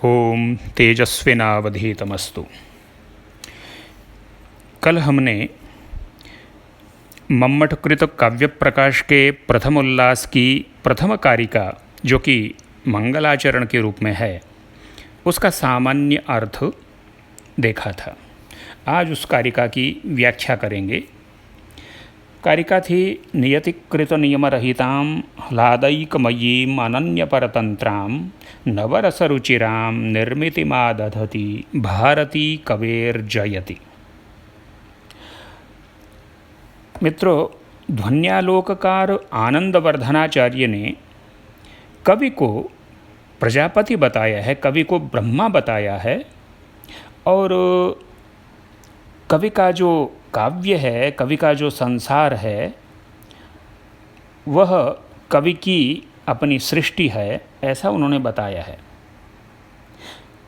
ओम तेजस्विनावधीतमस्तु। कल हमने मम्मटकृत काव्य प्रकाश के प्रथम उल्लास की प्रथम कारिका जो कि मंगलाचरण के रूप में है उसका सामान्य अर्थ देखा था। आज उस कारिका की व्याख्या करेंगे। कारिका थी नियतिकृत नियमरहितां ह्लादैकमयीं अनन्यपरतंत्रां नवरसरुचिरां निर्मितिमादधति भारती कवेर्जयति। मित्रों, ध्वन्यालोककार आनंदवर्धनाचार्य ने कवि को प्रजापति बताया है, कवि को ब्रह्मा बताया है और कवि का जो काव्य है, कवि का जो संसार है वह कवि की अपनी सृष्टि है, ऐसा उन्होंने बताया है।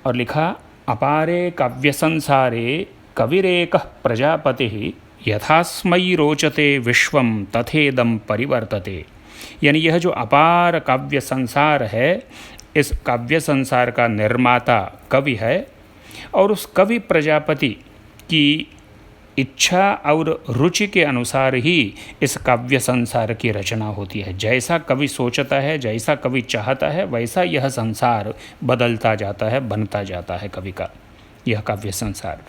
और लिखा, अपारे काव्य संसारे कविरेकः प्रजापतिः यथास्मै रोचते विश्वं तथेदं परिवर्तते। यानी यह जो अपार काव्य संसार है, इस काव्य संसार का निर्माता कवि है और उस कवि प्रजापति की इच्छा और रुचि के अनुसार ही इस काव्य संसार की रचना होती है। जैसा कवि सोचता है, जैसा कवि चाहता है, वैसा यह संसार बदलता जाता है, बनता जाता है कवि का यह काव्य संसार।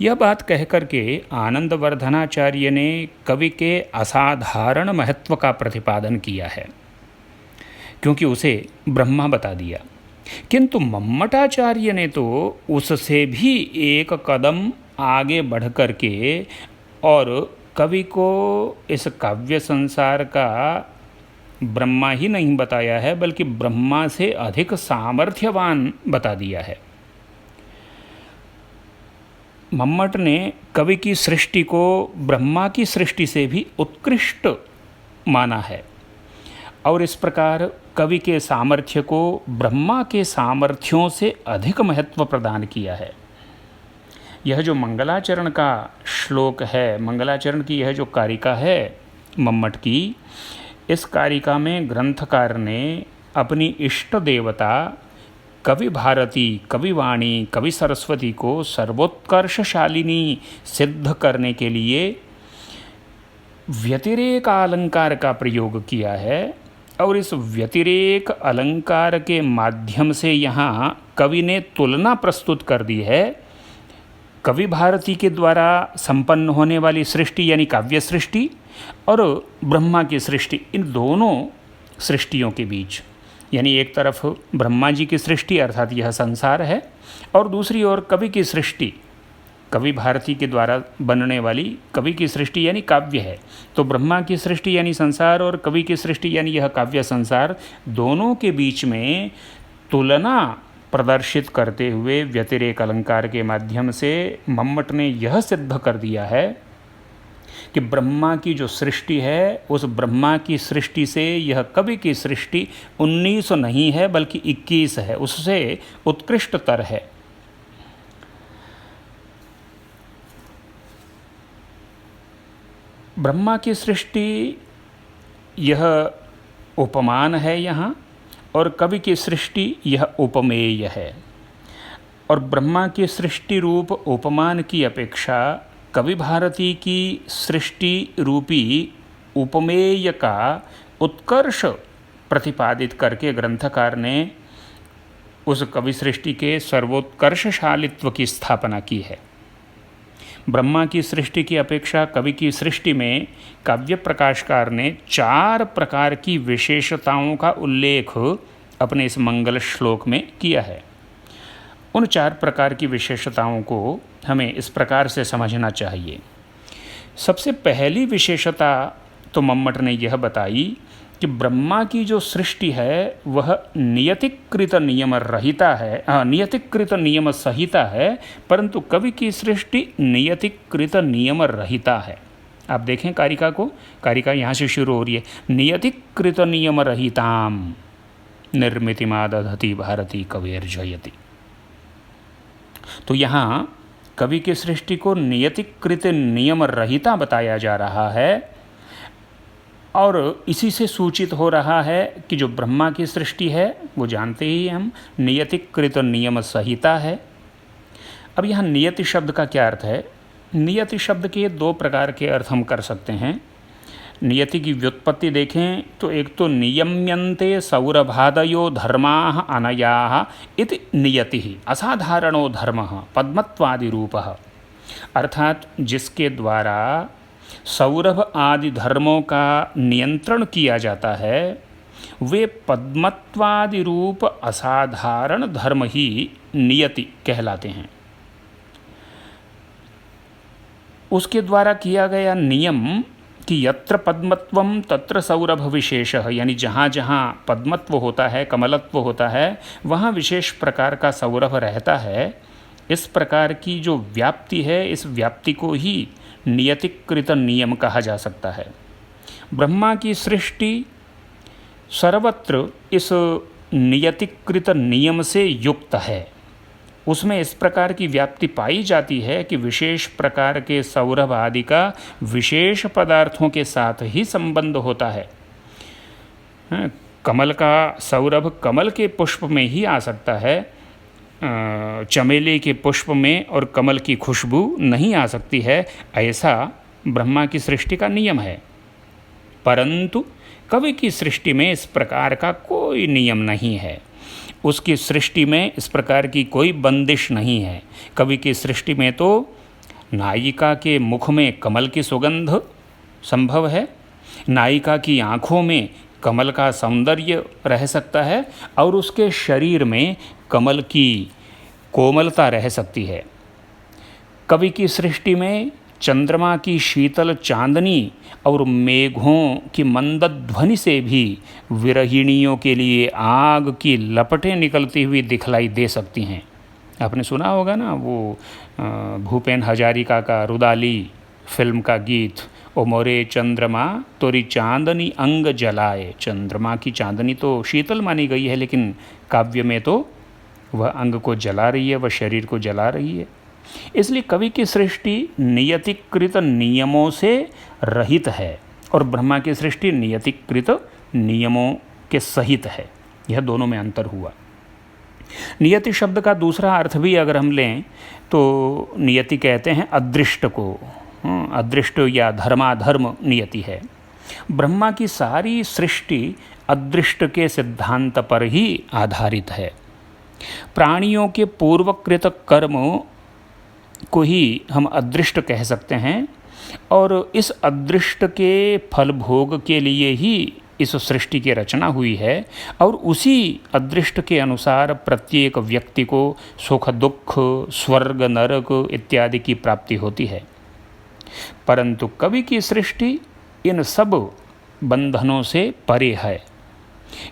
यह बात कह कर के आनंदवर्धनाचार्य ने कवि के असाधारण महत्व का प्रतिपादन किया है, क्योंकि उसे ब्रह्मा बता दिया। किंतु मम्मटाचार्य ने तो उससे भी एक कदम आगे बढ़ कर के और कवि को इस काव्य संसार का ब्रह्मा ही नहीं बताया है, बल्कि ब्रह्मा से अधिक सामर्थ्यवान बता दिया है। मम्मट ने कवि की सृष्टि को ब्रह्मा की सृष्टि से भी उत्कृष्ट माना है और इस प्रकार कवि के सामर्थ्य को ब्रह्मा के सामर्थ्यों से अधिक महत्व प्रदान किया है। यह जो मंगलाचरण का श्लोक है, मंगलाचरण की यह जो कारिका है मम्मट की, इस कारिका में ग्रंथकार ने अपनी इष्ट देवता कवि भारती, कवि वाणी, कवि सरस्वती को सर्वोत्कर्षशालिनी सिद्ध करने के लिए व्यतिरेक अलंकार का प्रयोग किया है और इस व्यतिरेक अलंकार के माध्यम से यहाँ कवि ने तुलना प्रस्तुत कर दी है कवि भारती के द्वारा संपन्न होने वाली सृष्टि यानी काव्य सृष्टि और ब्रह्मा की सृष्टि, इन दोनों सृष्टियों के बीच। यानी एक तरफ ब्रह्मा जी की सृष्टि अर्थात यह संसार है और दूसरी ओर कवि की सृष्टि, कवि भारती के द्वारा बनने वाली कवि की सृष्टि यानी काव्य है। तो ब्रह्मा की सृष्टि यानी संसार और कवि की सृष्टि यानी यह काव्य संसार, दोनों के बीच में तुलना प्रदर्शित करते हुए व्यतिरेक अलंकार के माध्यम से मम्मट ने यह सिद्ध कर दिया है कि ब्रह्मा की जो सृष्टि है, उस ब्रह्मा की सृष्टि से यह कवि की सृष्टि 19 नहीं है बल्कि 21 है, उससे उत्कृष्टतर है। ब्रह्मा की सृष्टि यह उपमान है यहाँ और कवि की सृष्टि यह उपमेय है। और ब्रह्मा की सृष्टि रूप उपमान की अपेक्षा कवि भारती की सृष्टि रूपी उपमेय का उत्कर्ष प्रतिपादित करके ग्रंथकार ने उस कवि सृष्टि के सर्वोत्कर्षशालित्व की स्थापना की है। ब्रह्मा की सृष्टि की अपेक्षा कवि की सृष्टि में काव्य प्रकाशकार ने 4 प्रकार की विशेषताओं का उल्लेख अपने इस मंगल श्लोक में किया है। उन 4 प्रकार की विशेषताओं को हमें इस प्रकार से समझना चाहिए। सबसे पहली विशेषता तो मम्मट ने यह बताई कि ब्रह्मा की जो सृष्टि है वह नियतिकृत नियम रहिता है, नियतिकृत नियम सहिता है, परंतु कवि की सृष्टि नियतिकृत नियम रहिता है। आप देखें कारिका को, कारिका यहाँ से शुरू हो रही है, नियतिकृत नियम रहिताम निर्मितिमादधति भारती कवेर्जयति। तो यहाँ कवि की सृष्टि को नियतिकृत नियम रहिता बताया जा रहा है और इसी से सूचित हो रहा है कि जो ब्रह्मा की सृष्टि है वो जानते ही हम नियतिकृत नियम संहिता है। अब यहाँ नियति शब्द का क्या अर्थ है? नियति शब्द के दो प्रकार के अर्थ हम कर सकते हैं। नियति की व्युत्पत्ति देखें तो एक तो नियम्यन्ते सौरभादयो धर्माः अनयाः इति नियति असाधारणो धर्मः पद्मत्वादि रूपः, अर्थात जिसके द्वारा सौरभ आदि धर्मों का नियंत्रण किया जाता है वे पद्मत्वादि रूप असाधारण धर्म ही नियति कहलाते हैं। उसके द्वारा किया गया नियम कि यत्र पद्मत्वम तत्र सौरभ विशेषः, यानी जहाँ जहाँ पद्मत्व होता है, कमलत्व होता है, वहाँ विशेष प्रकार का सौरभ रहता है। इस प्रकार की जो व्याप्ति है, इस व्याप्ति को ही नियतिकृत नियम कहा जा सकता है। ब्रह्मा की सृष्टि सर्वत्र इस नियतिकृत नियम से युक्त है। उसमें इस प्रकार की व्याप्ति पाई जाती है कि विशेष प्रकार के सौरभ आदि का विशेष पदार्थों के साथ ही संबंध होता है। कमल का सौरभ कमल के पुष्प में ही आ सकता है, चमेली के पुष्प में और कमल की खुशबू नहीं आ सकती है, ऐसा ब्रह्मा की सृष्टि का नियम है। परंतु कवि की सृष्टि में इस प्रकार का कोई नियम नहीं है। उसकी सृष्टि में इस प्रकार की कोई बंदिश नहीं है। कवि की सृष्टि में तो नायिका के मुख में कमल की सुगंध संभव है, नायिका की आँखों में कमल का सौंदर्य रह सकता है और उसके शरीर में कमल की कोमलता रह सकती है। कवि की सृष्टि में चंद्रमा की शीतल चांदनी और मेघों की मंद ध्वनि से भी विरहिणियों के लिए आग की लपटें निकलती हुई दिखलाई दे सकती हैं। आपने सुना होगा ना वो भूपेन हजारिका का रुदाली फिल्म का गीत, ओ मोरे चंद्रमा तोरी चांदनी अंग जलाए। चंद्रमा की चांदनी तो शीतल मानी गई है, लेकिन काव्य में तो वह अंग को जला रही है, वह शरीर को जला रही है। इसलिए कवि की सृष्टि नियतिकृत नियमों से रहित है और ब्रह्मा की सृष्टि नियतिकृत नियमों के सहित है। यह दोनों में अंतर हुआ। नियति शब्द का दूसरा अर्थ भी अगर हम लें तो नियति कहते हैं अदृष्ट को। अदृष्ट या धर्माधर्म नियति है। ब्रह्मा की सारी सृष्टि अदृष्ट के सिद्धांत पर ही आधारित है। प्राणियों के पूर्वकृत कर्म को ही हम अदृष्ट कह सकते हैं और इस अदृष्ट के फल भोग के लिए ही इस सृष्टि की रचना हुई है और उसी अदृष्ट के अनुसार प्रत्येक व्यक्ति को सुख दुख, स्वर्ग नरक इत्यादि की प्राप्ति होती है। परंतु कवि की सृष्टि इन सब बंधनों से परे है।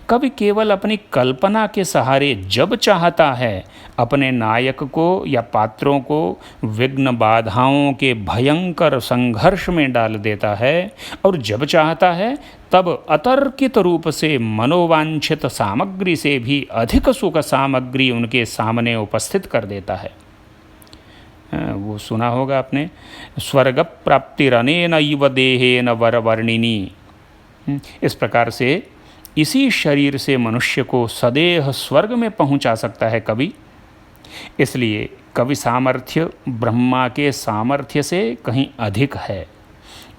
कवि केवल अपनी कल्पना के सहारे जब चाहता है अपने नायक को या पात्रों को विघ्न बाधाओं के भयंकर संघर्ष में डाल देता है और जब चाहता है तब अतर्कित रूप से मनोवांछित सामग्री से भी अधिक सुख सामग्री उनके सामने उपस्थित कर देता है। वो सुना होगा आपने, स्वर्ग प्राप्तिरनेन इव देहेन वरवर्णिनी। इस प्रकार से इसी शरीर से मनुष्य को सदेह स्वर्ग में पहुंचा सकता है कवि। इसलिए कवि सामर्थ्य ब्रह्मा के सामर्थ्य से कहीं अधिक है।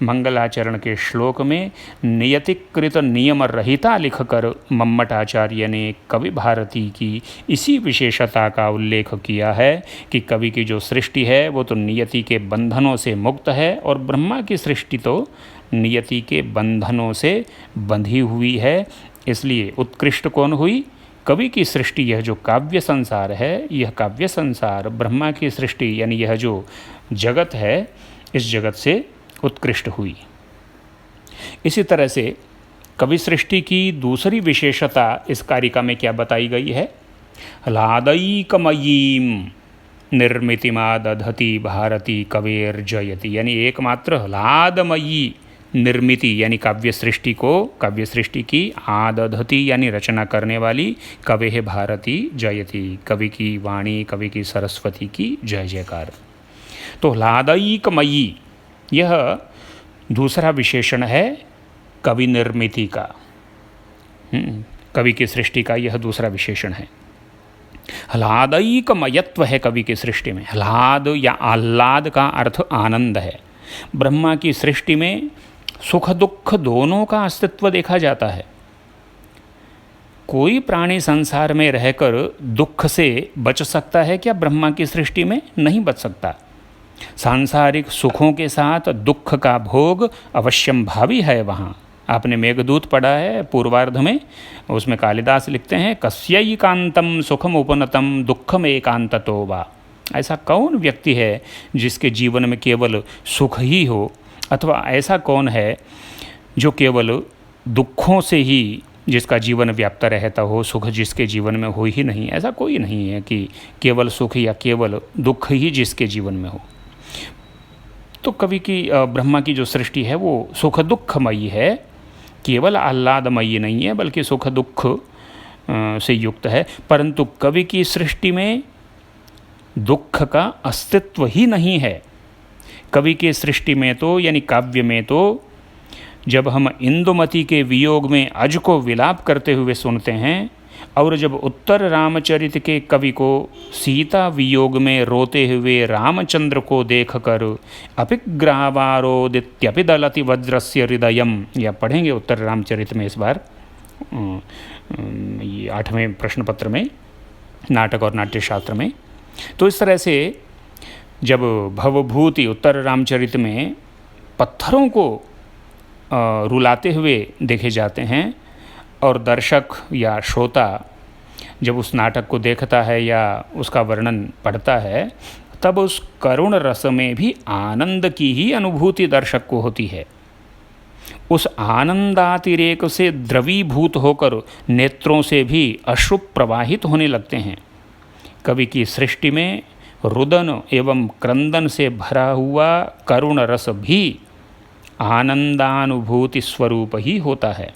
मंगलाचरण के श्लोक में नियतिकृत नियम रहिता लिखकर मम्मटाचार्य ने कवि भारती की इसी विशेषता का उल्लेख किया है कि कवि की जो सृष्टि है वो तो नियति के बंधनों से मुक्त है और ब्रह्मा की सृष्टि तो नियति के बंधनों से बंधी हुई है। इसलिए उत्कृष्ट कौन हुई? कवि की सृष्टि। यह जो काव्य संसार है, यह काव्य संसार ब्रह्मा की सृष्टि यानी यह जो जगत है, इस जगत से उत्कृष्ट हुई। इसी तरह से कवि सृष्टि की दूसरी विशेषता इस कारिका में क्या बताई गई है? ह्लादैकमयीम निर्मितिमादधति भारती कवेर्जयति, यानी एकमात्र ह्लादमयी निर्मिति यानी काव्य सृष्टि की आदधति यानी रचना करने वाली कवेः भारती जयति, कवि की वाणी, कवि की सरस्वती की जय जयकार। तो ह्लादैकमयी यह दूसरा विशेषण है कवि निर्मिति का, कवि की सृष्टि का यह दूसरा विशेषण है। ह्लादैकमयत्व है कवि की सृष्टि में। ह्लाद या आह्लाद का अर्थ आनंद है। ब्रह्मा की सृष्टि में सुख दुख दोनों का अस्तित्व देखा जाता है। कोई प्राणी संसार में रहकर दुख से बच सकता है क्या? ब्रह्मा की सृष्टि में नहीं बच सकता। सांसारिक सुखों के साथ दुख का भोग अवश्यम भावी है वहाँ। आपने मेघदूत पढ़ा है पूर्वार्ध में, उसमें कालिदास लिखते हैं कस्यैकांतम सुखम उपनतम दुखम एकांततो वा। ऐसा कौन व्यक्ति है जिसके जीवन में केवल सुख ही हो, अथवा ऐसा कौन है जो केवल दुखों से ही जिसका जीवन व्याप्त रहता हो, सुख जिसके जीवन में हो ही नहीं। ऐसा कोई नहीं है कि केवल सुख या केवल दुख ही जिसके जीवन में हो। तो कवि की ब्रह्मा की जो सृष्टि है वो सुख दुखमयी है, केवल आह्लादमयी नहीं है, बल्कि सुख दुख से युक्त है। परंतु कवि की सृष्टि में दुख का अस्तित्व ही नहीं है। कवि की सृष्टि में तो, यानी काव्य में तो, जब हम इंदुमती के वियोग में अज को विलाप करते हुए सुनते हैं, और जब उत्तर रामचरित के कवि को सीता वियोग में रोते हुए रामचंद्र को देखकर अपिग्रावारोदित्यपि दलति वज्रस्य हृदयम, या पढ़ेंगे उत्तर रामचरित में इस बार, ये 8वें प्रश्न पत्र में, नाटक और नाट्यशास्त्र में। तो इस तरह से जब भवभूति उत्तर रामचरित में पत्थरों को रुलाते हुए देखे जाते हैं, और दर्शक या श्रोता जब उस नाटक को देखता है या उसका वर्णन पढ़ता है, तब उस करुण रस में भी आनंद की ही अनुभूति दर्शक को होती है। उस आनंदातिरेक से द्रवीभूत होकर नेत्रों से भी अश्रु प्रवाहित होने लगते हैं। कवि की सृष्टि में रुदन एवं क्रंदन से भरा हुआ करुण रस भी आनंदानुभूति स्वरूप ही होता है।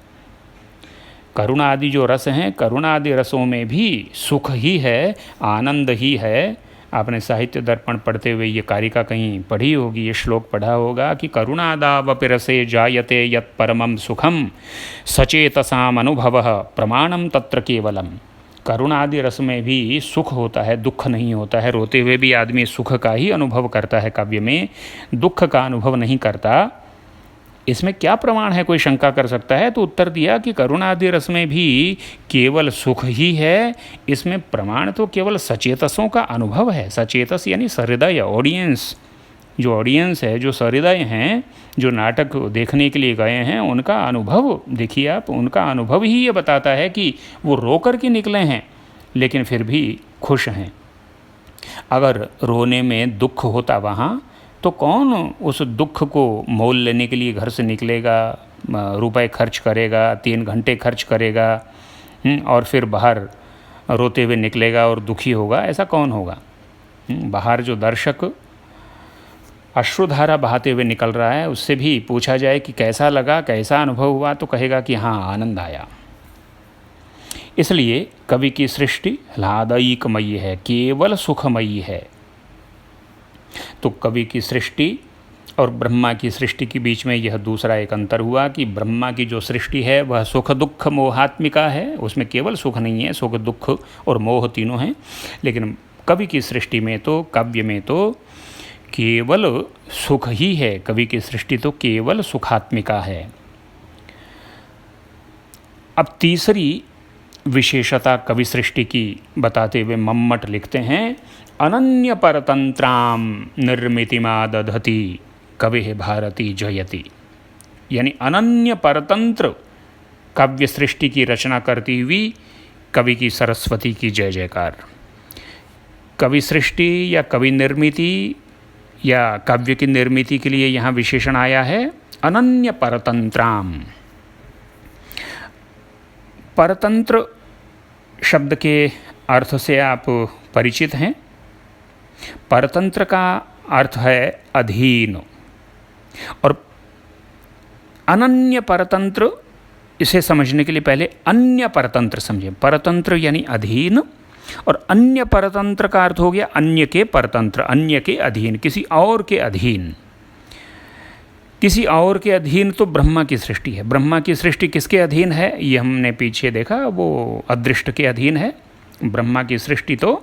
करुणा आदि जो रस हैं, करुणा आदि रसों में भी सुख ही है, आनंद ही है। आपने साहित्य दर्पण पढ़ते हुए ये कारिका कहीं पढ़ी होगी, ये श्लोक पढ़ा होगा कि करुणादावपि रसे जायते यत् परमं सुखम सचेतसाम अनुभवः प्रमाणम तत्र केवलम। करुणा आदि रस में भी सुख होता है, दुख नहीं होता है। रोते हुए भी आदमी सुख का ही अनुभव करता है, काव्य में दुख का अनुभव नहीं करता। इसमें क्या प्रमाण है, कोई शंका कर सकता है? तो उत्तर दिया कि करुणा आदि रस में भी केवल सुख ही है। इसमें प्रमाण तो केवल सचेतसों का अनुभव है। सचेतस यानी सहृदय, ऑडियंस। जो ऑडियंस है, जो सहृदय हैं, जो नाटक देखने के लिए गए हैं, उनका अनुभव देखिए आप। उनका अनुभव ही ये बताता है कि वो रो कर के निकले हैं, लेकिन फिर भी खुश हैं। अगर रोने में दुख होता वहाँ, तो कौन उस दुख को मोल लेने के लिए घर से निकलेगा, रुपए खर्च करेगा, 3 घंटे खर्च करेगा, और फिर बाहर रोते हुए निकलेगा और दुखी होगा? ऐसा कौन होगा? बाहर जो दर्शक अश्रुधारा बहाते हुए निकल रहा है, उससे भी पूछा जाए कि कैसा लगा, कैसा अनुभव हुआ, तो कहेगा कि हाँ, आनंद आया। इसलिए कवि की सृष्टि ह्लादैकमयी है, केवल सुखमयी है। तो कवि की सृष्टि और ब्रह्मा की सृष्टि के बीच में यह दूसरा एक अंतर हुआ कि ब्रह्मा की जो सृष्टि है वह सुख दुख मोहात्मिका है, उसमें केवल सुख नहीं है, सुख दुख और मोह तीनों हैं। लेकिन कवि की सृष्टि में तो, काव्य में तो केवल सुख ही है। कवि की सृष्टि तो केवल सुखात्मिका है। अब तीसरी विशेषता कवि सृष्टि की बताते हुए मम्मट लिखते हैं, अनन्य परतंत्राम निर्मितिमादधति कविः भारती जयति। यानी अनन्य परतंत्र काव्य सृष्टि की रचना करती हुई कवि की सरस्वती की जय जयकार। कवि सृष्टि या कवि निर्मिति या काव्य की निर्मिति के लिए यहाँ विशेषण आया है अनन्य परतंत्राम। परतंत्र शब्द के अर्थ से आप परिचित हैं। परतंत्र का अर्थ है अधीन, और अनन्य परतंत्र, इसे समझने के लिए पहले अन्य परतंत्र समझें। परतंत्र यानी अधीन, और अन्य परतंत्र का अर्थ हो गया अन्य के परतंत्र, अन्य के अधीन, किसी और के अधीन। किसी और के अधीन तो ब्रह्मा की सृष्टि है। ब्रह्मा की सृष्टि किसके अधीन है, ये हमने पीछे देखा, वो अदृष्ट के अधीन है। ब्रह्मा की सृष्टि तो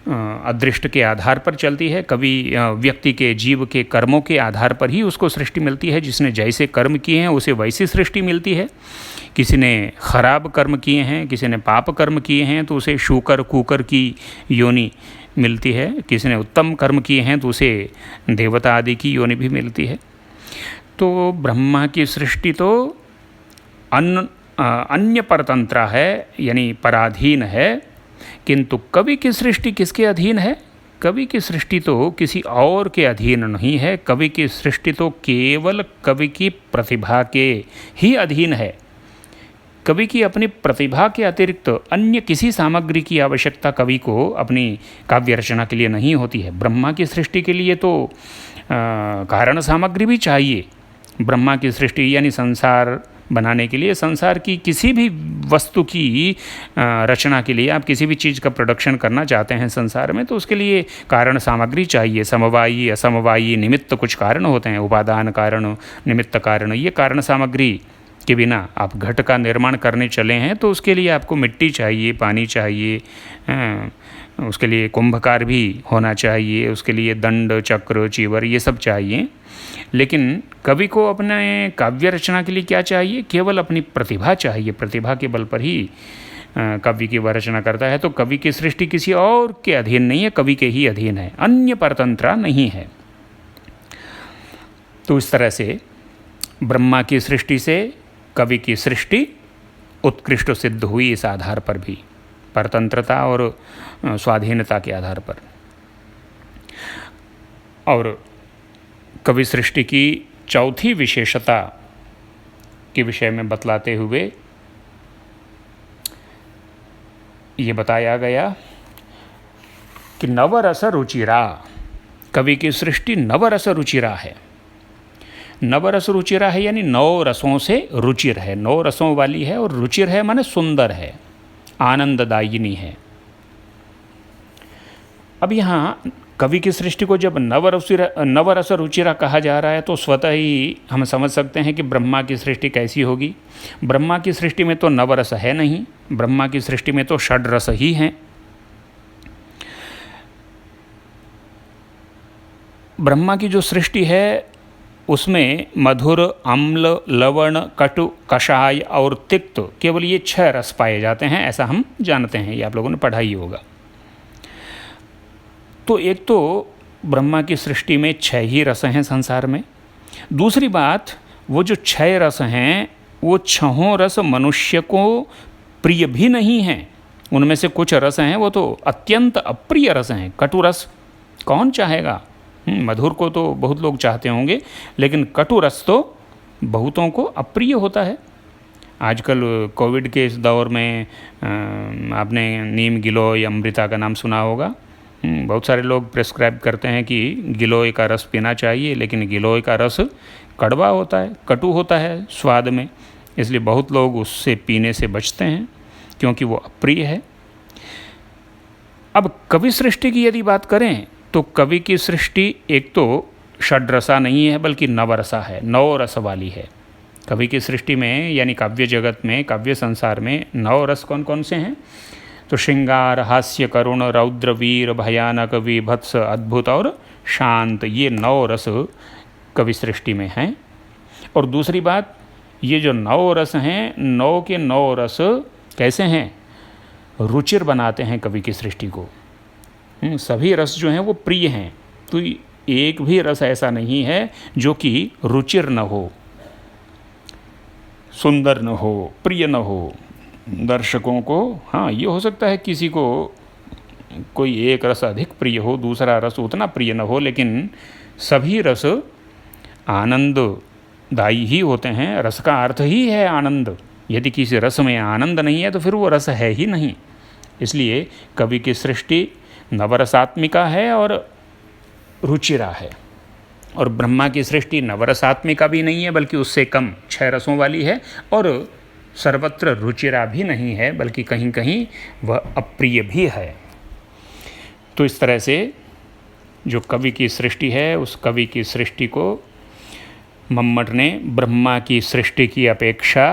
अदृष्ट के आधार पर चलती है। कभी व्यक्ति के, जीव के कर्मों के आधार पर ही उसको सृष्टि मिलती है। जिसने जैसे कर्म किए हैं उसे वैसी सृष्टि मिलती है। किसी ने खराब कर्म किए हैं, किसी ने पाप कर्म किए हैं तो उसे शूकर कूकर की योनि मिलती है। किसी ने उत्तम कर्म किए हैं तो उसे देवता आदि की योनि भी मिलती है। तो ब्रह्मा की सृष्टि तो अन्य परतंत्र है, यानी पराधीन है। किंतु कवि की सृष्टि किसके अधीन है? कवि की सृष्टि तो किसी और के अधीन नहीं है। कवि की सृष्टि तो केवल कवि की प्रतिभा के ही अधीन है। कवि की अपनी प्रतिभा के अतिरिक्त अन्य किसी सामग्री की आवश्यकता कवि को अपनी काव्य रचना के लिए नहीं होती है। ब्रह्मा की सृष्टि के लिए तो कारण सामग्री भी चाहिए। ब्रह्मा की सृष्टि यानी संसार बनाने के लिए, संसार की किसी भी वस्तु की रचना के लिए, आप किसी भी चीज़ का प्रोडक्शन करना चाहते हैं संसार में, तो उसके लिए कारण सामग्री चाहिए। समवायी, असमवायी, निमित्त कुछ कारण होते हैं, उपादान कारण, निमित्त कारण। ये कारण सामग्री के बिना आप घट का निर्माण करने चले हैं तो उसके लिए आपको मिट्टी चाहिए, पानी चाहिए, उसके लिए कुंभकार भी होना चाहिए, उसके लिए दंड, चक्र, चीवर, ये सब चाहिए। लेकिन कवि को अपने काव्य रचना के लिए क्या चाहिए? केवल अपनी प्रतिभा चाहिए। प्रतिभा के बल पर ही कवि की वह रचना करता है। तो कवि की सृष्टि किसी और के अधीन नहीं है, कवि के ही अधीन है, अन्य परतंत्र नहीं है। तो इस तरह से ब्रह्मा की सृष्टि से कवि की सृष्टि उत्कृष्ट सिद्ध हुई, इस आधार पर भी, परतंत्रता और स्वाधीनता के आधार पर। और कवि सृष्टि की चौथी विशेषता के विषय में बतलाते हुए ये बताया गया कि नवरस रुचिरा, कवि की सृष्टि नवरस रुचिरा है। नवरस रुचिरा है यानी 9 रसों से रुचिर है, 9 रसों वाली है। और रुचिर है माने सुंदर है, आनंददायिनी है। अब यहाँ कवि की सृष्टि को जब नवरस रुचिरा कहा जा रहा है तो स्वतः ही हम समझ सकते हैं कि ब्रह्मा की सृष्टि कैसी होगी। ब्रह्मा की सृष्टि में तो नवरस है नहीं, ब्रह्मा की सृष्टि में तो षड रस ही हैं। ब्रह्मा की जो सृष्टि है उसमें मधुर, अम्ल, लवण, कटु, कषाय और तिक्त, केवल ये 6 रस पाए जाते हैं, ऐसा हम जानते हैं, ये आप लोगों ने पढ़ा ही होगा। तो एक तो ब्रह्मा की सृष्टि में 6 ही रस हैं संसार में। दूसरी बात, वो जो 6 रस हैं वो 6 रस मनुष्य को प्रिय भी नहीं हैं। उनमें से कुछ रस हैं वो तो अत्यंत अप्रिय रस हैं। कटु रस कौन चाहेगा? मधुर को तो बहुत लोग चाहते होंगे, लेकिन कटु रस तो बहुतों को अप्रिय होता है। आजकल कोविड के इस दौर में आपने नीम, गिलोय, अमृता का नाम सुना होगा। बहुत सारे लोग प्रेस्क्राइब करते हैं कि गिलोय का रस पीना चाहिए, लेकिन गिलोय का रस कड़वा होता है, कटु होता है स्वाद में, इसलिए बहुत लोग उससे पीने से बचते हैं क्योंकि वो अप्रिय है। अब कवि सृष्टि की यदि बात करें तो कवि की सृष्टि एक तो षड्रसा नहीं है बल्कि नवरसा है, 9 रस वाली है। कवि की सृष्टि में यानी काव्य जगत में, काव्य संसार में 9 रस कौन कौन से हैं? तो श्रृंगार, हास्य, करुण, रौद्र, वीर, भयानक, विभत्स, अद्भुत और शांत, ये 9 रस कवि सृष्टि में हैं। और दूसरी बात, ये जो 9 रस हैं, 9 के 9 रस कैसे हैं? रुचिर बनाते हैं कवि की सृष्टि को। सभी रस जो हैं वो प्रिय हैं, तो एक भी रस ऐसा नहीं है जो कि रुचिर न हो, सुंदर न हो, प्रिय न हो दर्शकों को। हाँ, ये हो सकता है किसी को कोई एक रस अधिक प्रिय हो, दूसरा रस उतना प्रिय न हो, लेकिन सभी रस आनंददायी ही होते हैं। रस का अर्थ ही है आनंद। यदि किसी रस में आनंद नहीं है तो फिर वो रस है ही नहीं। इसलिए कवि की सृष्टि नवरसात्मिका है और रुचिरा है। और ब्रह्मा की सृष्टि नवरसात्मिका भी नहीं है बल्कि उससे कम 6 रसों वाली है, और सर्वत्र रुचिरा भी नहीं है बल्कि कहीं कहीं वह अप्रिय भी है। तो इस तरह से जो कवि की सृष्टि है, उस कवि की सृष्टि को मम्मट ने ब्रह्मा की सृष्टि की अपेक्षा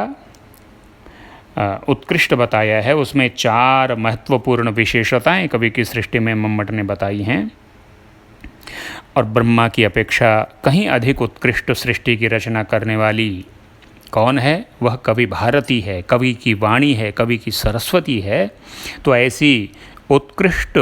उत्कृष्ट बताया है। उसमें 4 महत्वपूर्ण विशेषताएं कवि की सृष्टि में मम्मट ने बताई हैं, और ब्रह्मा की अपेक्षा कहीं अधिक उत्कृष्ट सृष्टि की रचना करने वाली कौन है? वह कवि भारती है, कवि की वाणी है, कवि की सरस्वती है। तो ऐसी उत्कृष्ट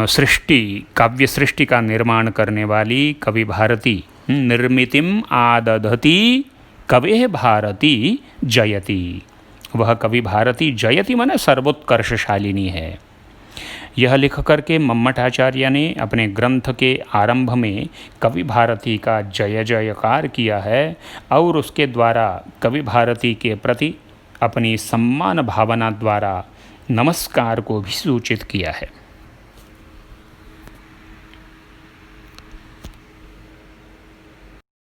सृष्टि, काव्य सृष्टि का निर्माण करने वाली कवि भारती, निर्मितिम आदधति कवे भारती जयति। वह कवि भारती जयति माने सर्वोत्कर्षशालिनी है। यह लिख करके मम्मटाचार्य ने अपने ग्रंथ के आरंभ में कवि भारती का जय जयकार किया है, और उसके द्वारा कवि भारती के प्रति अपनी सम्मान भावना द्वारा नमस्कार को भी सूचित किया है।